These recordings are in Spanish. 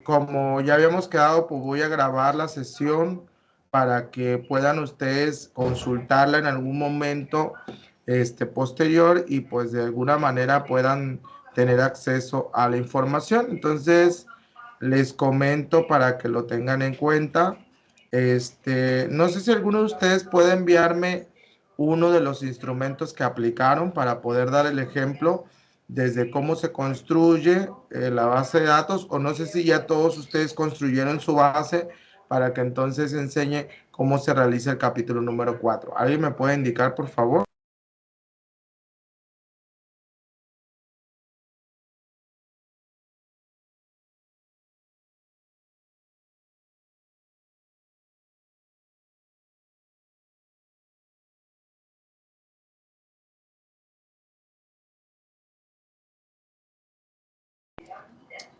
como ya habíamos quedado, pues voy a grabar la sesión para que puedan ustedes consultarla en algún momento posterior y pues de alguna manera puedan tener acceso a la información. Entonces, les comento para que lo tengan en cuenta. No sé si alguno de ustedes puede enviarme uno de los instrumentos que aplicaron para poder dar el ejemplo desde cómo se construye la base de datos, o no sé si ya todos ustedes construyeron su base para que entonces enseñe cómo se realiza el capítulo número 4. ¿Alguien me puede indicar, por favor?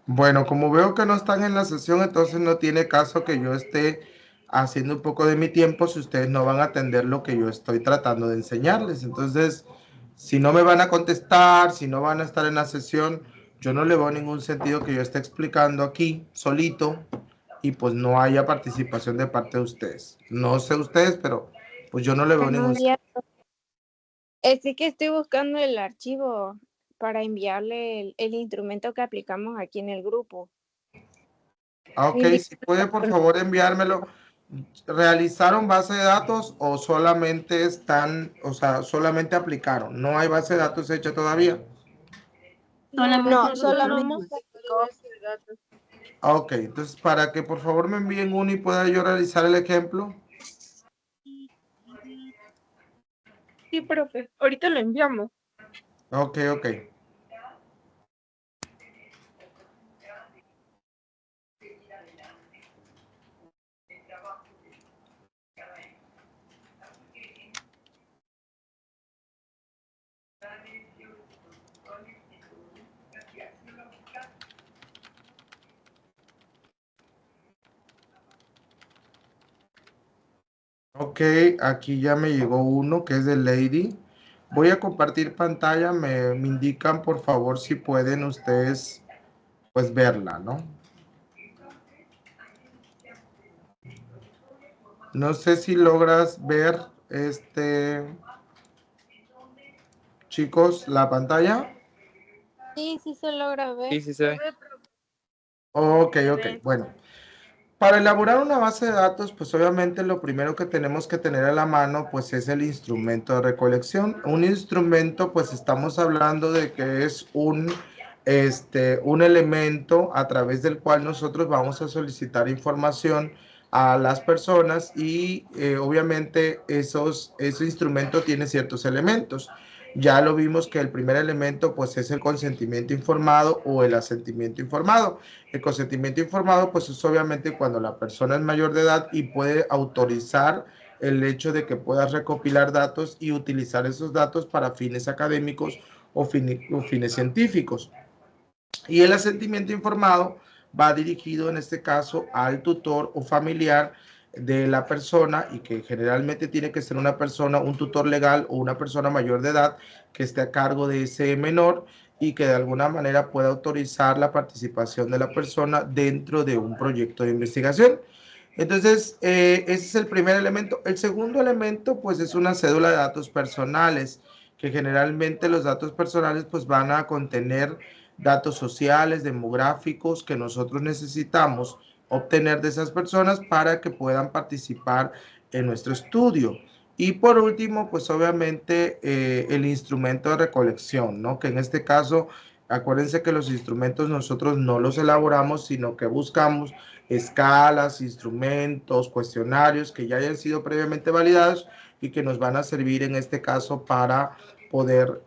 Bueno, como veo que no están en la sesión, entonces no tiene caso que yo esté haciendo un poco de mi tiempo si ustedes no van a atender lo que yo estoy tratando de enseñarles. Entonces, si no me van a contestar, si no van a estar en la sesión, yo no le veo ningún sentido que yo esté explicando aquí solito y pues no haya participación de parte de ustedes. No sé ustedes, pero pues yo no le veo ningún Buenos sentido. días. Es que estoy buscando el archivo para enviarle el instrumento que aplicamos aquí en el grupo. Ok, si puede por favor enviármelo. ¿Realizaron base de datos o solamente están, o sea, solamente aplicaron? ¿No hay base de datos hecha todavía? No, solamente Ok, entonces para que por favor me envíen uno y pueda yo realizar el ejemplo. Sí, profe, ahorita lo enviamos. Ok, ok. Ok, aquí ya me llegó uno que es de Lady. Voy a compartir pantalla, me indican por favor si pueden ustedes pues verla, ¿no? No sé si logras ver chicos, la pantalla. sí se logra ver. Sí, sí se ve. Ok, ok, bueno. Para elaborar una base de datos, pues obviamente lo primero que tenemos que tener a la mano, pues es el instrumento de recolección. Un instrumento, pues estamos hablando de que es un elemento a través del cual nosotros vamos a solicitar información a las personas y obviamente ese instrumento tiene ciertos elementos. Ya lo vimos que el primer elemento pues es el consentimiento informado o el asentimiento informado. El consentimiento informado pues es obviamente cuando la persona es mayor de edad y puede autorizar el hecho de que pueda recopilar datos y utilizar esos datos para fines académicos o fines científicos. Y el asentimiento informado va dirigido en este caso al tutor o familiar de la persona y que generalmente tiene que ser una persona, un tutor legal o una persona mayor de edad que esté a cargo de ese menor y que de alguna manera pueda autorizar la participación de la persona dentro de un proyecto de investigación. Entonces, ese es el primer elemento. El segundo elemento, pues, es una cédula de datos personales, que generalmente los datos personales, pues, van a contener datos sociales, demográficos, que nosotros necesitamos obtener de esas personas para que puedan participar en nuestro estudio. Y por último, pues obviamente el instrumento de recolección, ¿no? Que en este caso, acuérdense que los instrumentos nosotros no los elaboramos, sino que buscamos escalas, instrumentos, cuestionarios que ya hayan sido previamente validados y que nos van a servir en este caso para poder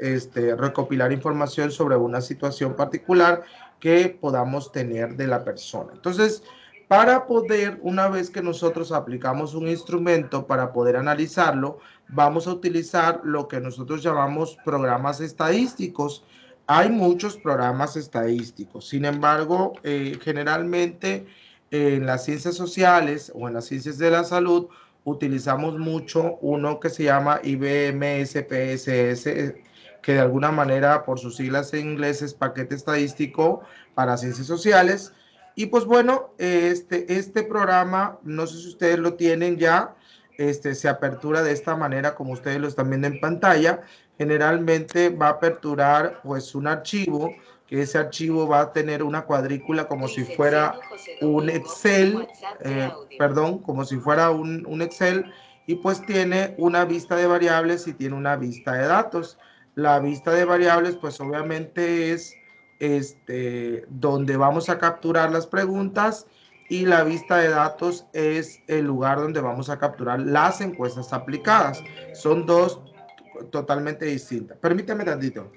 recopilar información sobre una situación particular que podamos tener de la persona. Entonces, para poder, una vez que nosotros aplicamos un instrumento para poder analizarlo, vamos a utilizar lo que nosotros llamamos programas estadísticos. Hay muchos programas estadísticos, sin embargo, generalmente en las ciencias sociales o en las ciencias de la salud utilizamos mucho uno que se llama IBM SPSS, que de alguna manera por sus siglas en inglés es paquete estadístico para ciencias sociales, Y pues bueno, este programa, no sé si ustedes lo tienen ya, se apertura de esta manera como ustedes lo están viendo en pantalla. Generalmente va a aperturar pues un archivo, que ese archivo va a tener una cuadrícula como si fuera un Excel, perdón, como si fuera un Excel, y pues tiene una vista de variables y tiene una vista de datos. La vista de variables pues obviamente es donde vamos a capturar las preguntas, y la vista de datos es el lugar donde vamos a capturar las encuestas aplicadas. Son dos totalmente distintas. Permítame tantito.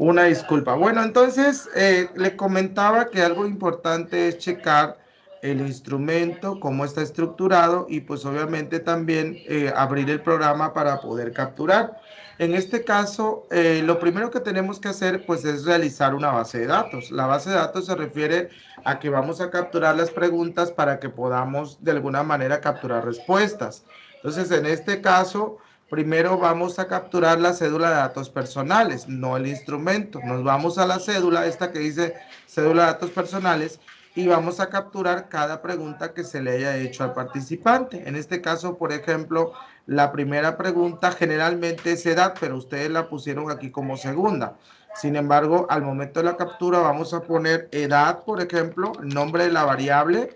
Una disculpa. Bueno, entonces le comentaba que algo importante es checar el instrumento, cómo está estructurado y pues obviamente también abrir el programa para poder capturar. En este caso, lo primero que tenemos que hacer pues es realizar una base de datos. La base de datos se refiere a que vamos a capturar las preguntas para que podamos de alguna manera capturar respuestas. Entonces, en este caso, primero vamos a capturar la cédula de datos personales, no el instrumento. Nos vamos a la cédula, esta que dice cédula de datos personales, y vamos a capturar cada pregunta que se le haya hecho al participante. En este caso, por ejemplo, la primera pregunta generalmente es edad, pero ustedes la pusieron aquí como segunda. Sin embargo, al momento de la captura vamos a poner edad, por ejemplo, el nombre de la variable,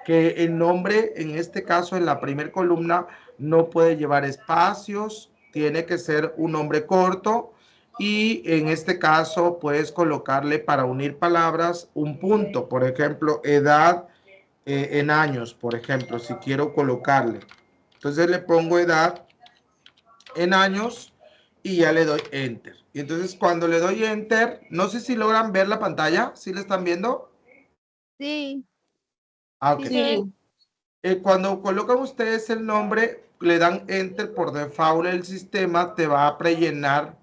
que el nombre en este caso en la primera columna no puede llevar espacios, tiene que ser un nombre corto y en este caso puedes colocarle para unir palabras un punto, por ejemplo, edad en años, por ejemplo, si quiero colocarle. Entonces le pongo edad en años y ya le doy enter. Y entonces cuando le doy enter, no sé si logran ver la pantalla, ¿sí la están viendo? Sí. Ah, ok. Sí. Cuando colocan ustedes el nombre, le dan enter, por default el sistema te va a prellenar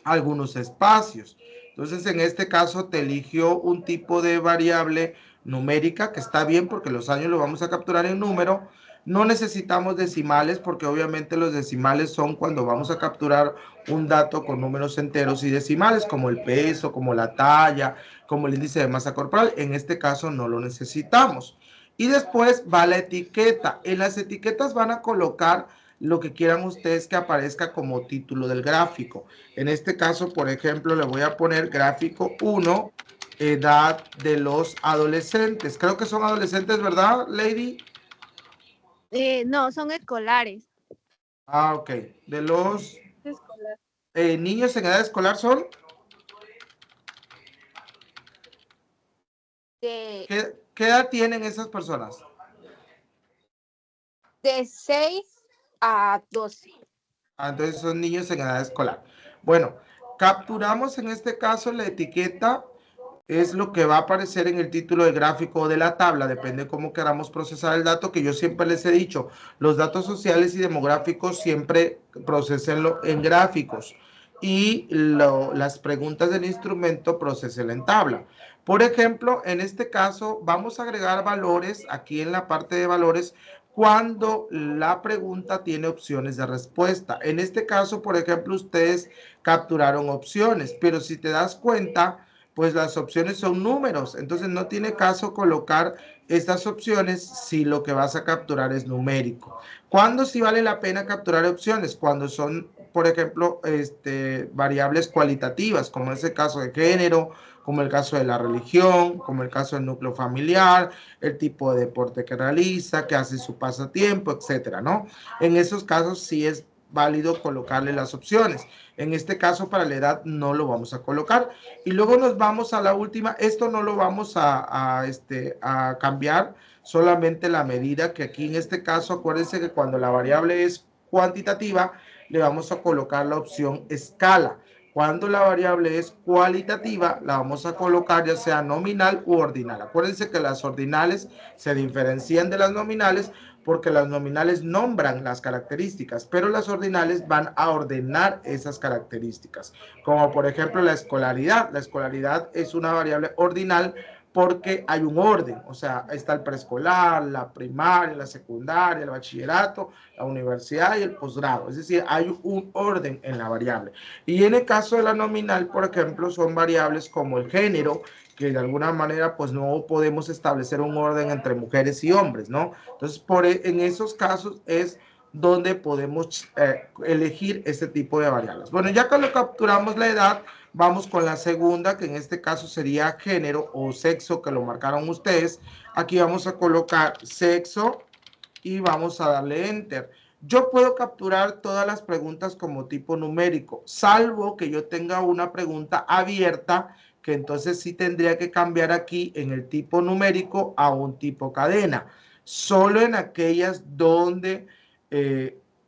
algunos espacios. Entonces, en este caso te eligió un tipo de variable numérica, que está bien porque los años lo vamos a capturar en número. No necesitamos decimales porque obviamente los decimales son cuando vamos a capturar un dato con números enteros y decimales, como el peso, como la talla, como el índice de masa corporal. En este caso no lo necesitamos. Y después va la etiqueta. En las etiquetas van a colocar lo que quieran ustedes que aparezca como título del gráfico. En este caso, por ejemplo, le voy a poner gráfico 1, edad de los adolescentes. Creo que son adolescentes, ¿verdad, Lady? No, son escolares. Ah, ok. De los Escolar. niños en edad escolar son. De, ¿Qué edad tienen esas personas? de 6 a 12. Ah, entonces son niños en edad escolar. Bueno, capturamos en este caso la etiqueta, es lo que va a aparecer en el título del gráfico o de la tabla, depende cómo queramos procesar el dato, que yo siempre les he dicho, los datos sociales y demográficos siempre procesenlo en gráficos y las preguntas del instrumento procesen en tabla. Por ejemplo, en este caso vamos a agregar valores aquí en la parte de valores cuando la pregunta tiene opciones de respuesta. En este caso, por ejemplo, ustedes capturaron opciones, pero si te das cuenta, pues las opciones son números, entonces no tiene caso colocar estas opciones si lo que vas a capturar es numérico. ¿Cuándo sí vale la pena capturar opciones? Cuando son, por ejemplo, variables cualitativas, como es el caso de género, como el caso de la religión, como el caso del núcleo familiar, el tipo de deporte que realiza, que hace su pasatiempo, etcétera, ¿no? En esos casos sí es válido colocarle las opciones. En este caso, para la edad no lo vamos a colocar. Y luego nos vamos a la última. Esto no lo vamos a cambiar, solamente la medida, que aquí en este caso, acuérdense que cuando la variable es cuantitativa, le vamos a colocar la opción escala. Cuando la variable es cualitativa, la vamos a colocar ya sea nominal u ordinal. Acuérdense que las ordinales se diferencian de las nominales porque las nominales nombran las características, pero las ordinales van a ordenar esas características, como por ejemplo la escolaridad. La escolaridad es una variable ordinal porque hay un orden, o sea, está el preescolar, la primaria, la secundaria, el bachillerato, la universidad y el posgrado, es decir, hay un orden en la variable. Y en el caso de la nominal, por ejemplo, son variables como el género, que de alguna manera pues no podemos establecer un orden entre mujeres y hombres, ¿no? Entonces, en esos casos es donde podemos elegir este tipo de variables. Bueno, ya que lo capturamos la edad, vamos con la segunda, que en este caso sería género o sexo, que lo marcaron ustedes. Aquí vamos a colocar sexo y vamos a darle enter. Yo puedo capturar todas las preguntas como tipo numérico, salvo que yo tenga una pregunta abierta, que entonces sí tendría que cambiar aquí en el tipo numérico a un tipo cadena. Solo en aquellas donde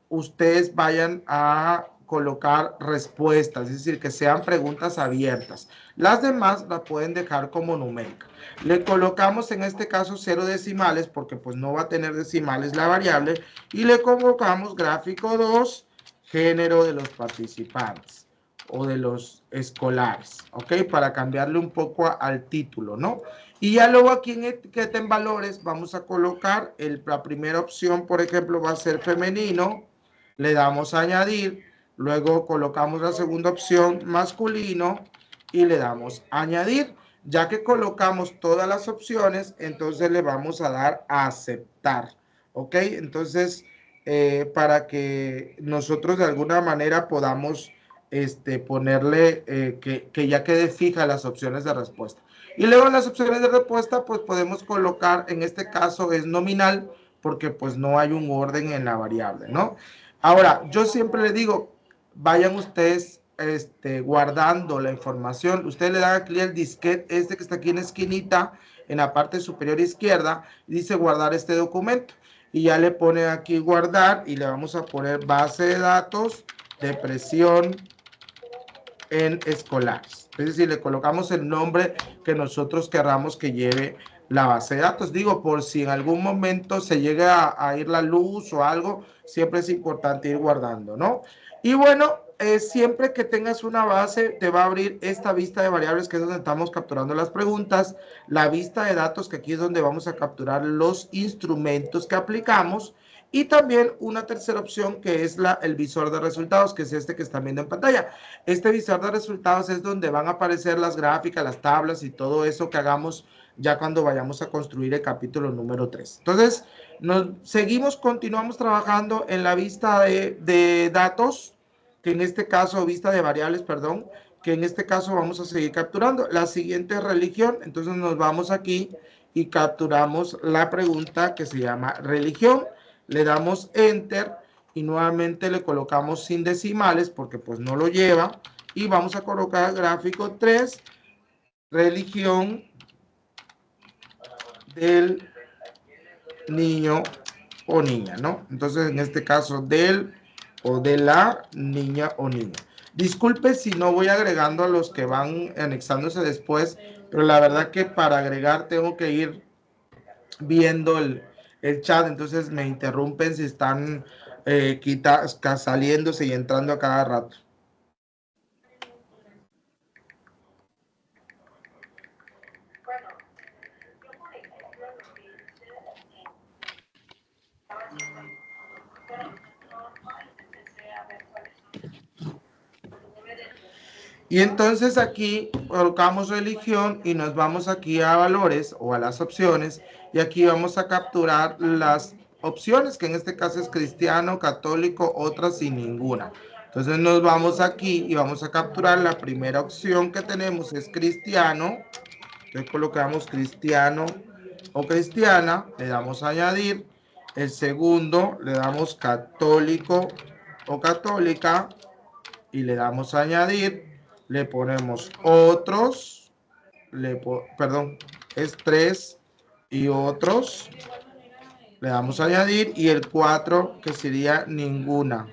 ustedes vayan a colocar respuestas, es decir, que sean preguntas abiertas. Las demás las pueden dejar como numérica. Le colocamos en este caso 0 decimales porque pues no va a tener decimales la variable y le colocamos gráfico 2, género de los participantes o de los escolares, ¿ok? Para cambiarle un poco al título, ¿no? Y ya luego aquí en etiqueta en valores vamos a colocar la primera opción, por ejemplo, va a ser femenino, le damos a añadir, luego colocamos la segunda opción masculino y le damos a añadir. Ya que colocamos todas las opciones, entonces le vamos a dar a aceptar, ¿ok? Entonces, para que nosotros de alguna manera podamos ponerle que ya quede fija las opciones de respuesta. Y luego en las opciones de respuesta, pues podemos colocar, en este caso es nominal, porque pues no hay un orden en la variable, ¿no? Ahora, yo siempre le digo, vayan ustedes guardando la información. Ustedes le dan clic al disquete que está aquí en la esquinita, en la parte superior izquierda, y dice guardar este documento. Y ya le pone aquí guardar y le vamos a poner base de datos de presión en escolares. Es decir, le colocamos el nombre que nosotros querramos que lleve la base de datos. Digo, por si en algún momento se llega a ir la luz o algo, siempre es importante ir guardando, ¿no? Y bueno, siempre que tengas una base, te va a abrir esta vista de variables, que es donde estamos capturando las preguntas, la vista de datos, que aquí es donde vamos a capturar los instrumentos que aplicamos, y también una tercera opción que es el visor de resultados, que es este que están viendo en pantalla. Este visor de resultados es donde van a aparecer las gráficas, las tablas y todo eso que hagamos ya cuando vayamos a construir el capítulo número 3. Entonces, continuamos trabajando en la vista de datos, que en este caso, vista de variables, perdón, que en este caso vamos a seguir capturando. La siguiente es religión, entonces nos vamos aquí y capturamos la pregunta que se llama religión. Le damos enter y nuevamente le colocamos sin decimales porque pues no lo lleva y vamos a colocar gráfico 3, religión del niño o niña, ¿no? Entonces en este caso del o de la niña o niño. Disculpe si no voy agregando a los que van anexándose después, pero la verdad que para agregar tengo que ir viendo el chat, entonces me interrumpen si están saliéndose y entrando a cada rato. Y entonces aquí colocamos religión y nos vamos aquí a valores o a las opciones y aquí vamos a capturar las opciones, que en este caso es cristiano, católico, otras y ninguna. Entonces nos vamos aquí y vamos a capturar la primera opción que tenemos, es cristiano. Entonces colocamos cristiano o cristiana, le damos a añadir. El segundo le damos católico o católica y le damos a añadir. Le ponemos otros, perdón, es 3 y otros, le damos a añadir, y el 4 que sería ninguna,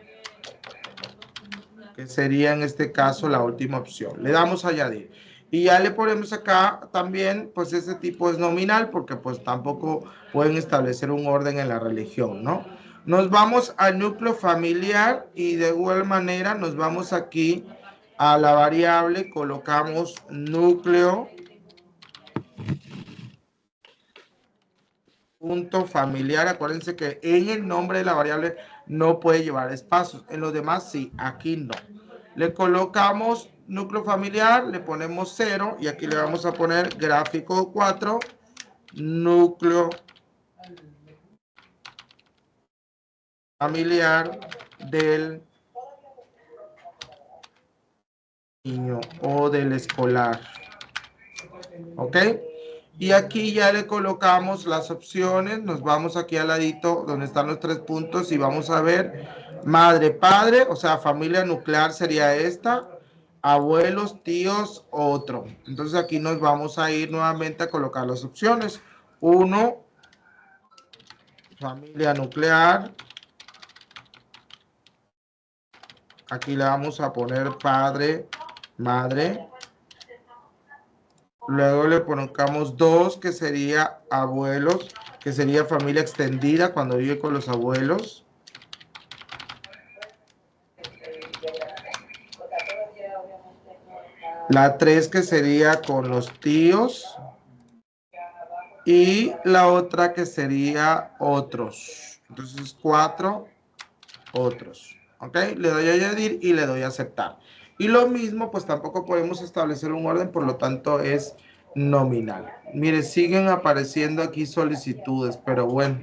que sería en este caso la última opción. Le damos a añadir y ya le ponemos acá también, pues este tipo es nominal porque pues tampoco pueden establecer un orden en la religión, ¿no? Nos vamos al núcleo familiar y de igual manera nos vamos aquí a la variable, colocamos núcleo punto familiar. Acuérdense que en el nombre de la variable no puede llevar espacios, en los demás sí, aquí no. Le colocamos núcleo familiar, le ponemos 0 y aquí le vamos a poner gráfico 4, núcleo familiar del niño o del escolar. ¿Ok? Y aquí ya le colocamos las opciones. Nos vamos aquí al ladito donde están los 3 puntos y vamos a ver madre, padre, o sea, familia nuclear sería esta, abuelos, tíos, otro. Entonces aquí nos vamos a ir nuevamente a colocar las opciones. 1, familia nuclear. Aquí le vamos a poner padre, madre. Luego le colocamos 2, que sería abuelos, que sería familia extendida cuando vive con los abuelos. La 3, que sería con los tíos. Y la otra que sería otros. Entonces 4, otros. ¿Ok? Le doy a añadir y le doy a aceptar. Y lo mismo, pues tampoco podemos establecer un orden, por lo tanto es nominal. Mire, siguen apareciendo aquí solicitudes, pero bueno,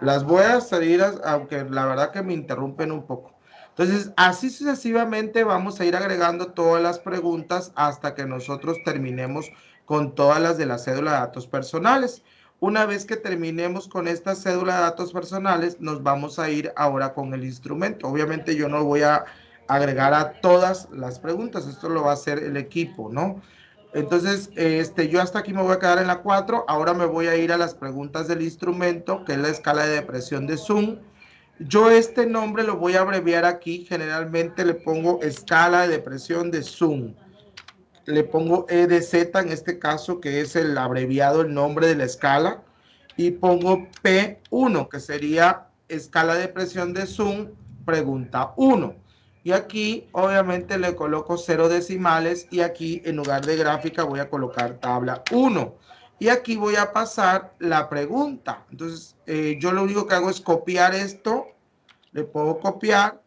las voy a salir, aunque la verdad que me interrumpen un poco. Entonces, así sucesivamente vamos a ir agregando todas las preguntas hasta que nosotros terminemos con todas las de la cédula de datos personales. Una vez que terminemos con esta cédula de datos personales, nos vamos a ir ahora con el instrumento. Obviamente yo no voy a agregar a todas las preguntas, esto lo va a hacer el equipo, ¿no? Entonces, yo hasta aquí me voy a quedar en la 4, ahora me voy a ir a las preguntas del instrumento, que es la escala de depresión de Zoom. Yo este nombre lo voy a abreviar aquí, generalmente le pongo escala de depresión de Zoom. Le pongo EDZ en este caso, que es el abreviado, el nombre de la escala, y pongo P1, que sería escala de presión de Zoom, pregunta 1. Y aquí obviamente le coloco 0 decimales y aquí en lugar de gráfica voy a colocar tabla 1. Y aquí voy a pasar la pregunta. Entonces yo lo único que hago es copiar esto, le puedo copiar,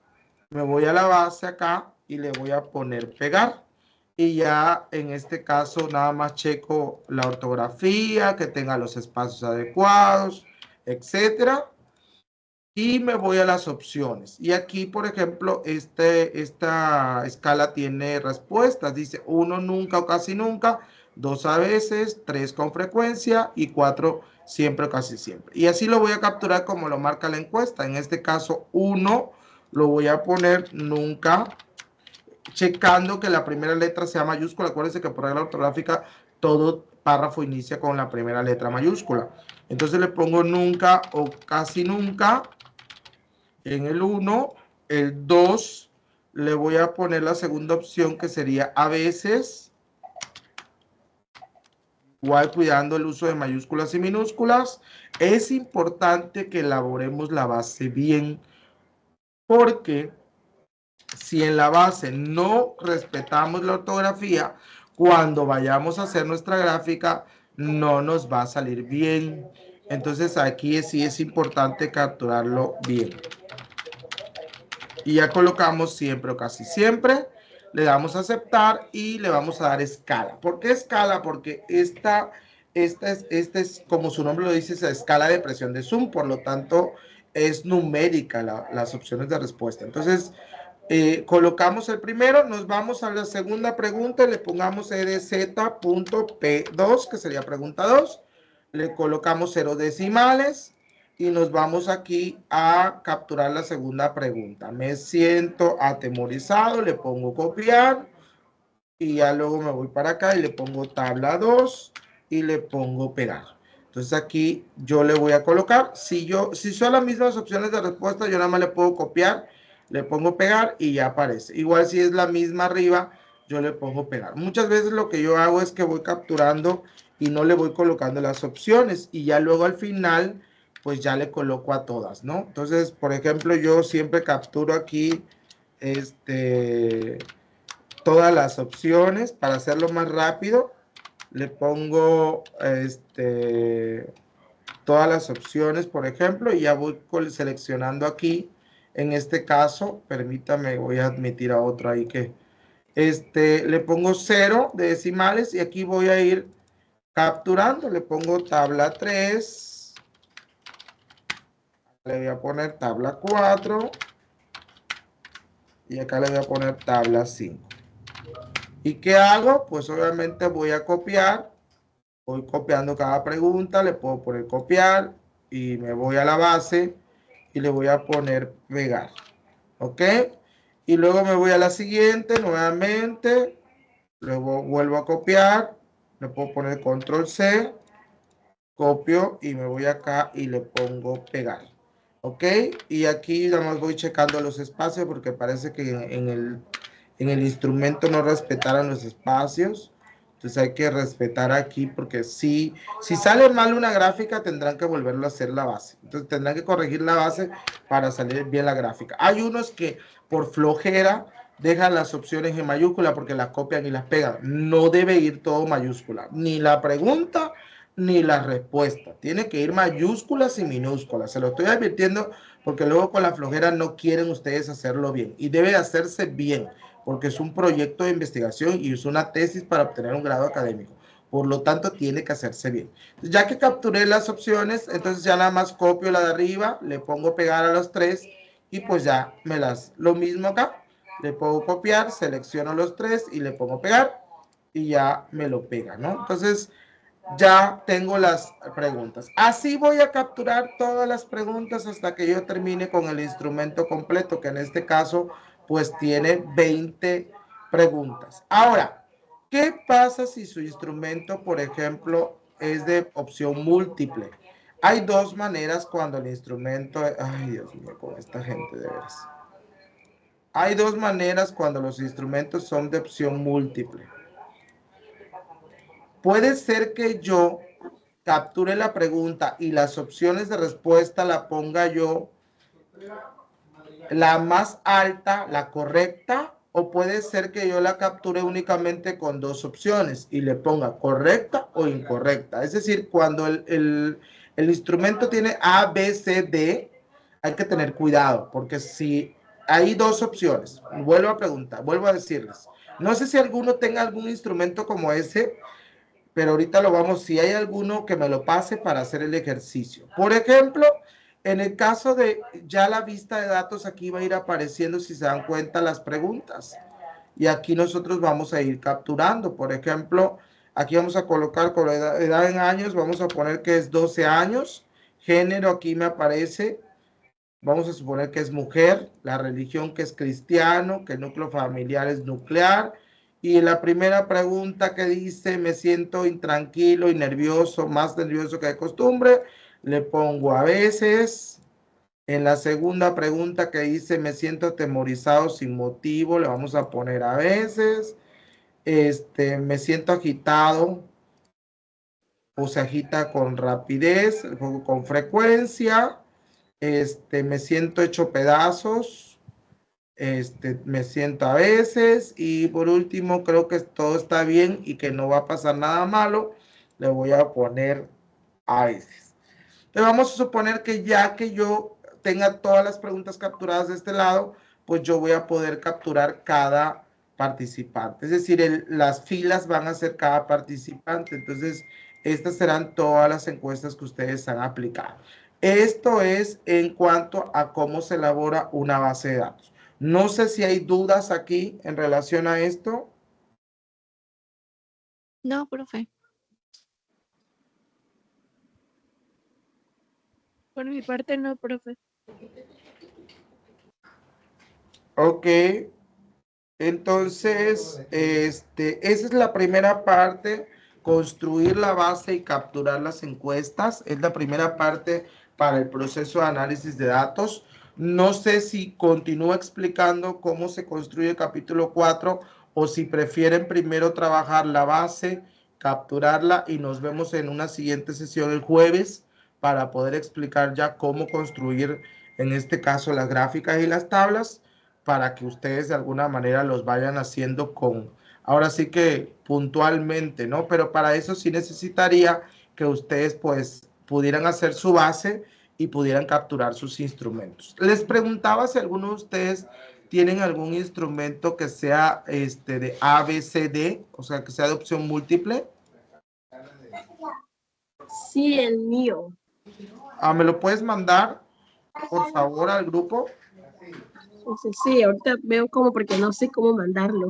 me voy a la base acá y le voy a poner pegar. Y ya en este caso nada más checo la ortografía, que tenga los espacios adecuados, etcétera. Y me voy a las opciones. Y aquí, por ejemplo, esta escala tiene respuestas. Dice 1 nunca o casi nunca, 2 a veces, 3 con frecuencia y 4 siempre o casi siempre. Y así lo voy a capturar como lo marca la encuesta. En este caso, 1 lo voy a poner nunca, checando que la primera letra sea mayúscula. Acuérdense que por regla ortográfica todo párrafo inicia con la primera letra mayúscula. Entonces le pongo nunca o casi nunca en el 1. El 2 le voy a poner la segunda opción, que sería a veces, igual cuidando el uso de mayúsculas y minúsculas. Es importante que elaboremos la base bien, porque si en la base no respetamos la ortografía, cuando vayamos a hacer nuestra gráfica no nos va a salir bien. Entonces aquí sí es importante capturarlo bien. Y ya colocamos siempre o casi siempre, le damos a aceptar y le vamos a dar escala. ¿Por qué escala? Porque esta es, como su nombre lo dice, es la escala de presión de Zoom, por lo tanto es numérica las opciones de respuesta. Entonces, colocamos el primero, nos vamos a la segunda pregunta y le pongamos EDZ.P2, que sería pregunta 2. Le colocamos 0 decimales y nos vamos aquí a capturar la segunda pregunta. Me siento atemorizado, le pongo copiar y ya luego me voy para acá y le pongo tabla 2 y le pongo pegar. Entonces aquí yo le voy a colocar, si son las mismas opciones de respuesta, yo nada más le puedo copiar, le pongo pegar y ya aparece. Igual si es la misma arriba, yo le pongo pegar. Muchas veces lo que yo hago es que voy capturando y no le voy colocando las opciones y ya luego al final pues ya le coloco a todas, ¿no? Entonces, por ejemplo, yo siempre capturo aquí todas las opciones para hacerlo más rápido. Le pongo todas las opciones, por ejemplo, y ya voy seleccionando aquí. En este caso, permítame, voy a admitir a otro ahí que le pongo 0 de decimales y aquí voy a ir capturando. Le pongo tabla 3, le voy a poner tabla 4 y acá le voy a poner tabla 5. ¿Y qué hago? Pues obviamente voy a copiar. Voy copiando cada pregunta, le puedo poner copiar y me voy a la base y le voy a poner pegar. ¿Ok? Y luego me voy a la siguiente nuevamente. Luego vuelvo a copiar. Le puedo poner control C. Copio y me voy acá y le pongo pegar. ¿Ok? Y aquí nada más voy checando los espacios porque parece que en el instrumento no respetaron los espacios. Entonces hay que respetar aquí porque si sale mal una gráfica tendrán que volverlo a hacer la base. Entonces tendrán que corregir la base para salir bien la gráfica. Hay unos que por flojera dejan las opciones en mayúscula porque las copian y las pegan. No debe ir todo mayúscula. Ni la pregunta ni la respuesta. Tiene que ir mayúsculas y minúsculas. Se lo estoy advirtiendo porque luego con la flojera no quieren ustedes hacerlo bien. Y debe hacerse bien porque es un proyecto de investigación y es una tesis para obtener un grado académico. Por lo tanto, tiene que hacerse bien. Ya que capturé las opciones, entonces ya nada más copio la de arriba, le pongo pegar a los tres y pues ya me las... Lo mismo acá, le pongo copiar, selecciono los tres y le pongo pegar y ya me lo pega, ¿no? Entonces ya tengo las preguntas. Así voy a capturar todas las preguntas hasta que yo termine con el instrumento completo, que en este caso pues tiene 20 preguntas. Ahora, ¿qué pasa si su instrumento, por ejemplo, es de opción múltiple? Hay dos maneras cuando el instrumento... Ay, Dios mío, con esta gente de veras. Hay dos maneras cuando los instrumentos son de opción múltiple. Puede ser que yo capture la pregunta y las opciones de respuesta la ponga yo la más alta, la correcta, o puede ser que yo la capture únicamente con dos opciones y le ponga correcta o incorrecta. Es decir, cuando el instrumento tiene A, B, C, D, hay que tener cuidado, porque si hay dos opciones, vuelvo a preguntar, vuelvo a decirles, no sé si alguno tenga algún instrumento como ese, pero ahorita lo vamos, si hay alguno que me lo pase para hacer el ejercicio. Por ejemplo, en el caso de ya la vista de datos, aquí va a ir apareciendo, si se dan cuenta, las preguntas. Y aquí nosotros vamos a ir capturando. Por ejemplo, aquí vamos a colocar con la edad en años, vamos a poner que es 12 años. Género aquí me aparece, vamos a suponer que es mujer, la religión que es cristiano, que el núcleo familiar es nuclear. Y la primera pregunta que dice, me siento intranquilo y nervioso, más nervioso que de costumbre, le pongo a veces. En la segunda pregunta que dice, me siento atemorizado sin motivo, le vamos a poner a veces. Me siento agitado o se agita con rapidez, con frecuencia. Me siento hecho pedazos, me siento a veces y por último creo que todo está bien y que no va a pasar nada malo, le voy a poner a veces. Entonces vamos a suponer que ya que yo tenga todas las preguntas capturadas de este lado, pues yo voy a poder capturar cada participante. Es decir, las filas van a ser cada participante. Entonces, estas serán todas las encuestas que ustedes han aplicado. Esto es en cuanto a cómo se elabora una base de datos. No sé si hay dudas aquí en relación a esto. No, profe. Por mi parte no, profe. Ok. Entonces, esa es la primera parte, construir la base y capturar las encuestas. Es la primera parte para el proceso de análisis de datos. No sé si continúo explicando cómo se construye el capítulo 4 o si prefieren primero trabajar la base, capturarla y nos vemos en una siguiente sesión el jueves para poder explicar ya cómo construir, en este caso, las gráficas y las tablas, para que ustedes de alguna manera los vayan haciendo con, ahora sí que puntualmente, ¿no? Pero para eso sí necesitaría que ustedes pues pudieran hacer su base y pudieran capturar sus instrumentos. Les preguntaba si alguno de ustedes tienen algún instrumento que sea de A, B, C, D, o sea, que sea de opción múltiple. Sí, el mío. ¿Me lo puedes mandar, por favor, al grupo? Sí, ahorita veo cómo, porque no sé cómo mandarlo.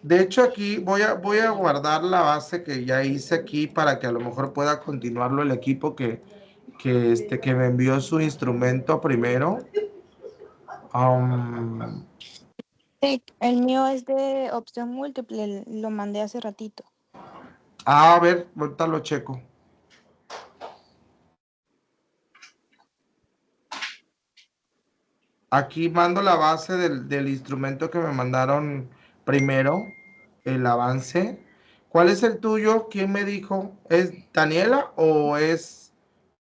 De hecho, aquí voy a guardar la base que ya hice aquí para que a lo mejor pueda continuarlo el equipo que me envió su instrumento primero. Sí, el mío es de opción múltiple, lo mandé hace ratito. A ver, ahorita lo checo. Aquí mando la base del instrumento que me mandaron primero, el avance. ¿Cuál es el tuyo? ¿Quién me dijo? ¿Es Daniela o es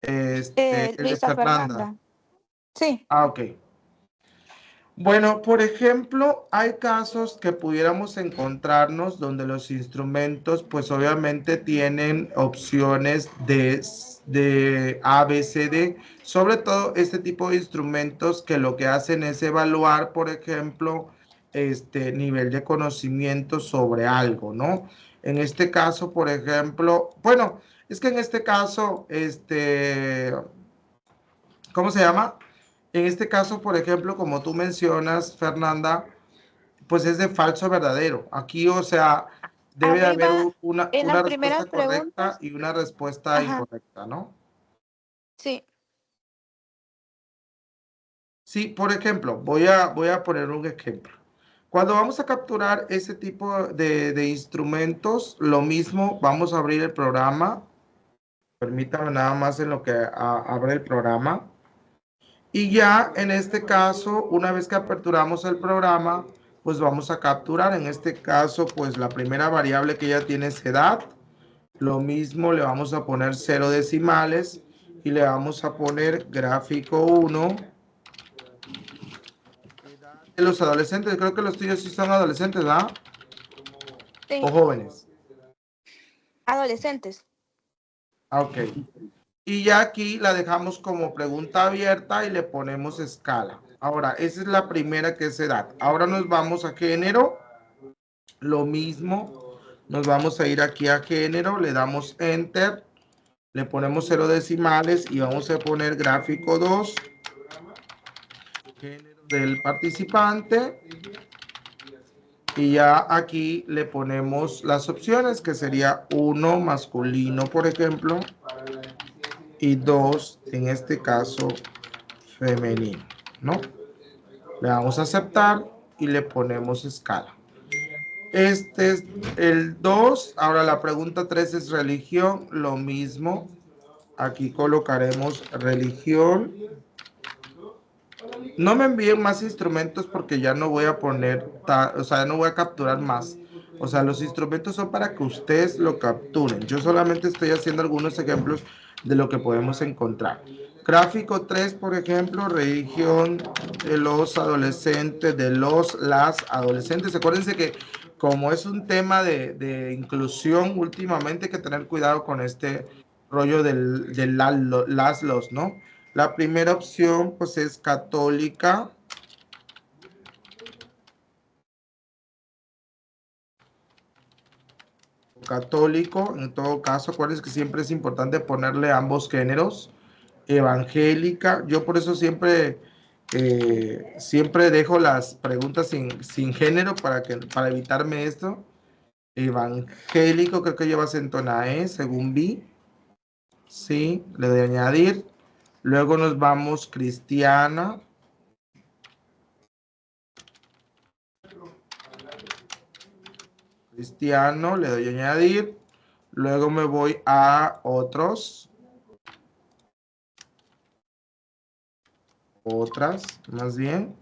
el de Lisa Fernanda? Fernanda. Sí. Ah, ok. Bueno, por ejemplo, hay casos que pudiéramos encontrarnos donde los instrumentos, pues obviamente tienen opciones de A, B, C, D, sobre todo este tipo de instrumentos que lo que hacen es evaluar, por ejemplo, este nivel de conocimiento sobre algo, ¿no? En este caso, por ejemplo, bueno, es que en este caso, ¿cómo se llama? En este caso, por ejemplo, como tú mencionas, Fernanda, pues es de falso a verdadero. Aquí, o sea, debe de haber Arriba, en las una primeras respuesta correcta preguntas. y una respuesta Ajá, incorrecta, ¿no? sí. Sí, por ejemplo, voy a poner un ejemplo. Cuando vamos a capturar ese tipo de instrumentos, lo mismo, vamos a abrir el programa. Permítame nada más en lo que abre el programa. Y ya en este caso, una vez que aperturamos el programa, pues vamos a capturar. En este caso, pues la primera variable que ya tiene es edad. Lo mismo le vamos a poner 0 decimales y le vamos a poner gráfico 1 de los adolescentes. Creo que los tuyos sí son adolescentes, ¿verdad? O Sí, jóvenes. adolescentes. Ah, ok. Y ya aquí la dejamos como pregunta abierta y le ponemos escala. Ahora, esa es la primera que es edad. Ahora nos vamos a género. Lo mismo, nos vamos a ir aquí a género, le damos enter, le ponemos 0 decimales y vamos a poner gráfico 2, género del participante. Y ya aquí le ponemos las opciones, que sería 1 masculino, por ejemplo, y 2, en este caso, femenino, ¿no? Le damos a aceptar y le ponemos escala. Este es el 2. Ahora la pregunta 3 es religión. Lo mismo. Aquí colocaremos religión. No me envíen más instrumentos porque ya no voy a poner, o sea, no voy a capturar más. O sea, los instrumentos son para que ustedes lo capturen. Yo solamente estoy haciendo algunos ejemplos de lo que podemos encontrar. Gráfico 3, por ejemplo, religión de los adolescentes, las adolescentes. Acuérdense que como es un tema de inclusión, últimamente hay que tener cuidado con este rollo del los, ¿no? La primera opción, pues, es católica. Católico, en todo caso, acuérdense que siempre es importante ponerle ambos géneros. Evangélica, yo por eso siempre dejo las preguntas sin género para evitarme esto. Evangélico, creo que lleva acento en E, según vi. Sí, le doy a añadir. Luego nos vamos cristiana. Cristiano, le doy a añadir. Luego me voy a otros. Otras, más bien.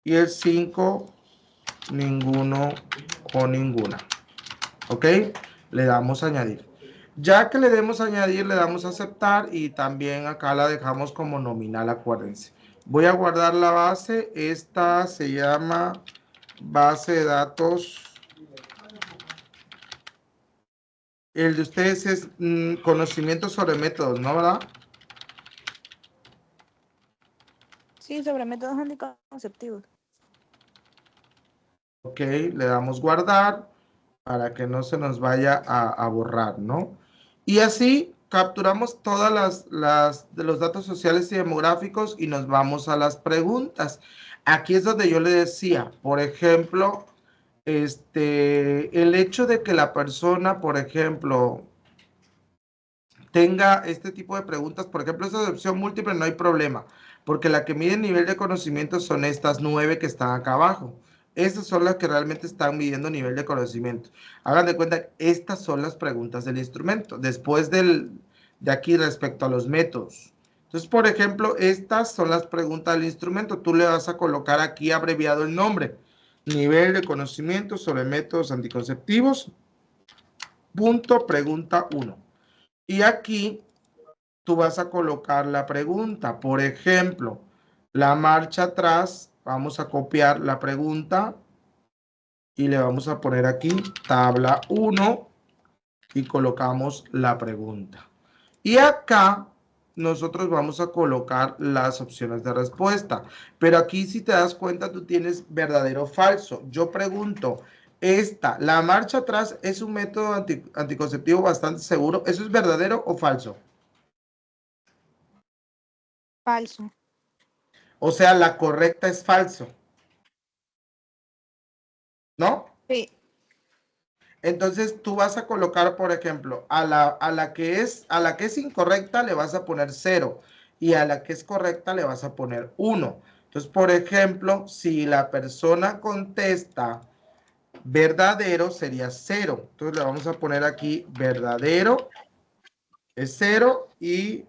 Y el 5, ninguno o ninguna. ¿Ok? Le damos a añadir. Ya que le demos a añadir, le damos a aceptar y también acá la dejamos como nominal, acuérdense. Voy a guardar la base. Esta se llama base de datos. El de ustedes es conocimiento sobre métodos, ¿no, verdad? Sí, sobre métodos anticonceptivos. Ok, le damos guardar para que no se nos vaya a borrar, ¿no? Y así capturamos todas de los datos sociales y demográficos y nos vamos a las preguntas. Aquí es donde yo le decía, por ejemplo, el hecho de que la persona, por ejemplo, tenga este tipo de preguntas, por ejemplo, esa de opción múltiple no hay problema, porque la que mide el nivel de conocimiento son estas 9 que están acá abajo. Estas son las que realmente están midiendo nivel de conocimiento. Hagan de cuenta, estas son las preguntas del instrumento. Después de aquí respecto a los métodos. Entonces, por ejemplo, estas son las preguntas del instrumento. Tú le vas a colocar aquí abreviado el nombre. Nivel de conocimiento sobre métodos anticonceptivos. Punto, pregunta 1. Y aquí tú vas a colocar la pregunta. Por ejemplo, la marcha atrás, vamos a copiar la pregunta y le vamos a poner aquí tabla 1 y colocamos la pregunta. Y acá nosotros vamos a colocar las opciones de respuesta. Pero aquí, si te das cuenta, tú tienes verdadero o falso. Yo pregunto, la marcha atrás es un método anticonceptivo bastante seguro. ¿Eso es verdadero o falso? Falso. O sea, la correcta es falso, ¿no? Sí. Entonces tú vas a colocar, por ejemplo, a la que es incorrecta le vas a poner 0 y a la que es correcta le vas a poner 1. Entonces, por ejemplo, si la persona contesta verdadero, sería 0. Entonces le vamos a poner aquí verdadero es 0 y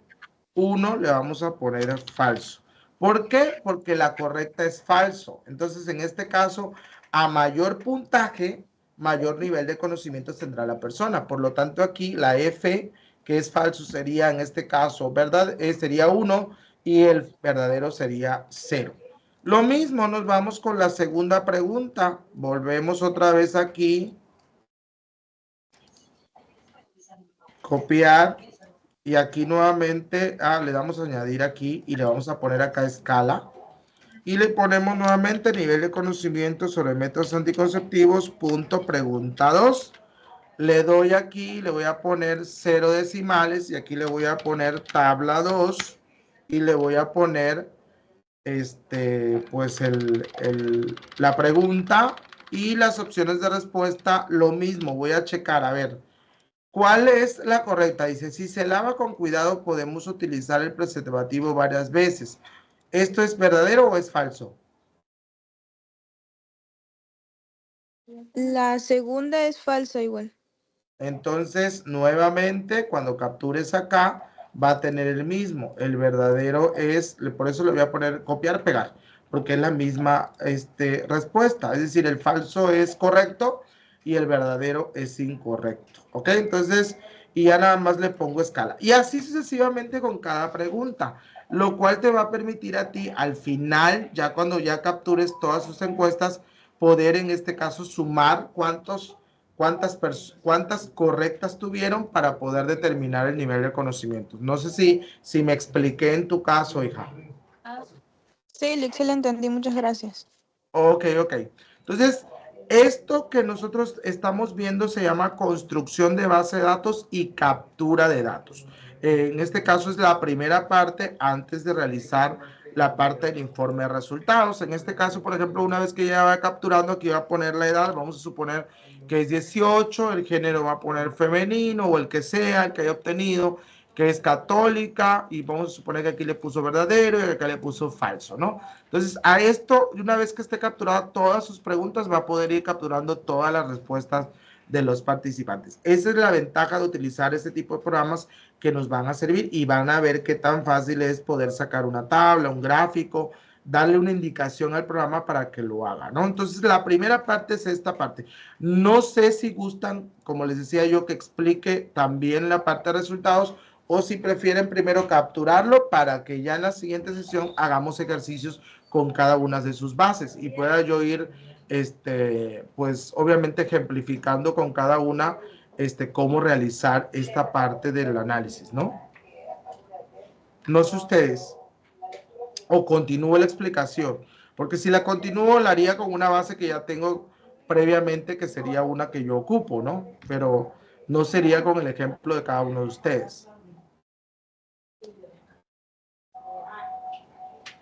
1 le vamos a poner falso. ¿Por qué? Porque la correcta es falso. Entonces, en este caso, a mayor puntaje, mayor nivel de conocimientos tendrá la persona. Por lo tanto, aquí la F, que es falso, sería en este caso, ¿verdad? Sería 1 y el verdadero sería 0. Lo mismo, nos vamos con la segunda pregunta. Volvemos otra vez aquí. Copiar. Y aquí nuevamente, le damos a añadir aquí y le vamos a poner acá escala. Y le ponemos nuevamente nivel de conocimiento sobre métodos anticonceptivos, punto, pregunta 2. Le doy aquí, le voy a poner 0 decimales y aquí le voy a poner tabla 2 y le voy a poner pues la pregunta y las opciones de respuesta, lo mismo. Voy a checar, a ver. ¿Cuál es la correcta? Dice, si se lava con cuidado, podemos utilizar el preservativo varias veces. ¿Esto es verdadero o es falso? La segunda es falsa igual. Entonces, nuevamente, cuando captures acá, va a tener el mismo. El verdadero es, por eso le voy a poner copiar, pegar, porque es la misma respuesta. Es decir, el falso es correcto y el verdadero es incorrecto. ¿Ok? Entonces, y ya nada más le pongo escala. Y así sucesivamente con cada pregunta, lo cual te va a permitir a ti al final, ya cuando ya captures todas sus encuestas, poder en este caso sumar cuántas correctas tuvieron para poder determinar el nivel de conocimiento. No sé si me expliqué en tu caso, hija. Sí, Lixi, le entendí. Muchas gracias. Ok. Entonces, esto que nosotros estamos viendo se llama construcción de base de datos y captura de datos. En este caso es la primera parte antes de realizar la parte del informe de resultados. En este caso, por ejemplo, una vez que ya va capturando, aquí va a poner la edad, vamos a suponer que es 18, el género va a poner femenino o el que sea, el que haya obtenido, que es católica, y vamos a suponer que aquí le puso verdadero y acá le puso falso, ¿no? Entonces, a esto, una vez que esté capturada todas sus preguntas, va a poder ir capturando todas las respuestas de los participantes. Esa es la ventaja de utilizar este tipo de programas que nos van a servir y van a ver qué tan fácil es poder sacar una tabla, un gráfico, darle una indicación al programa para que lo haga, ¿no? Entonces, la primera parte es esta parte. No sé si gustan, como les decía yo, que explique también la parte de resultados o si prefieren primero capturarlo para que ya en la siguiente sesión hagamos ejercicios con cada una de sus bases y pueda yo ir, pues obviamente ejemplificando con cada una, cómo realizar esta parte del análisis, ¿no? No sé ustedes, o continúo la explicación, porque si la continúo la haría con una base que ya tengo previamente, que sería una que yo ocupo, ¿no? Pero no sería con el ejemplo de cada uno de ustedes.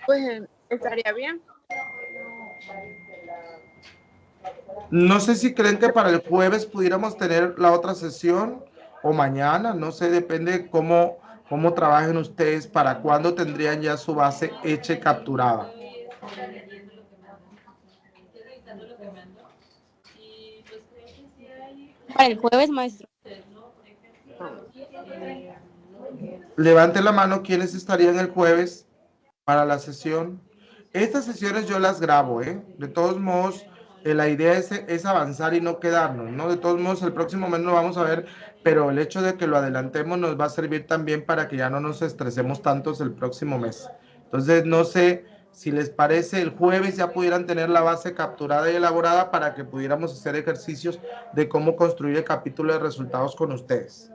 Pues estaría bien. No sé si creen que para el jueves pudiéramos tener la otra sesión o mañana, no sé, depende cómo trabajen ustedes, para cuándo tendrían ya su base hecha y capturada. Para el jueves, maestro. Levante la mano quienes estarían el jueves para la sesión. Estas sesiones yo las grabo, ¿eh? De todos modos, la idea es avanzar y no quedarnos, ¿no? De todos modos, el próximo mes lo vamos a ver, pero el hecho de que lo adelantemos nos va a servir también para que ya no nos estresemos tantos el próximo mes. Entonces, no sé si les parece, el jueves ya pudieran tener la base capturada y elaborada para que pudiéramos hacer ejercicios de cómo construir el capítulo de resultados con ustedes.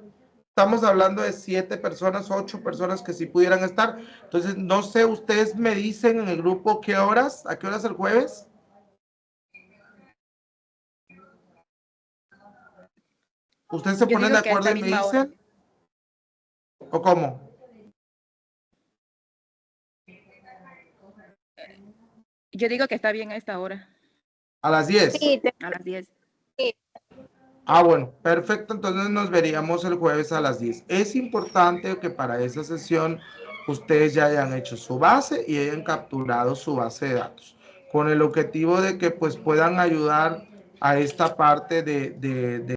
Estamos hablando de 7 personas, 8 personas que sí pudieran estar. Entonces, no sé, ustedes me dicen en el grupo a qué horas el jueves. ¿Ustedes se ponen de acuerdo y me dicen? ¿O cómo? Yo digo que está bien a esta hora. ¿A las 10? Sí, A las 10. Ah, bueno, perfecto. Entonces nos veríamos el jueves a las 10. Es importante que para esa sesión ustedes ya hayan hecho su base y hayan capturado su base de datos, con el objetivo de que pues puedan ayudar a esta parte de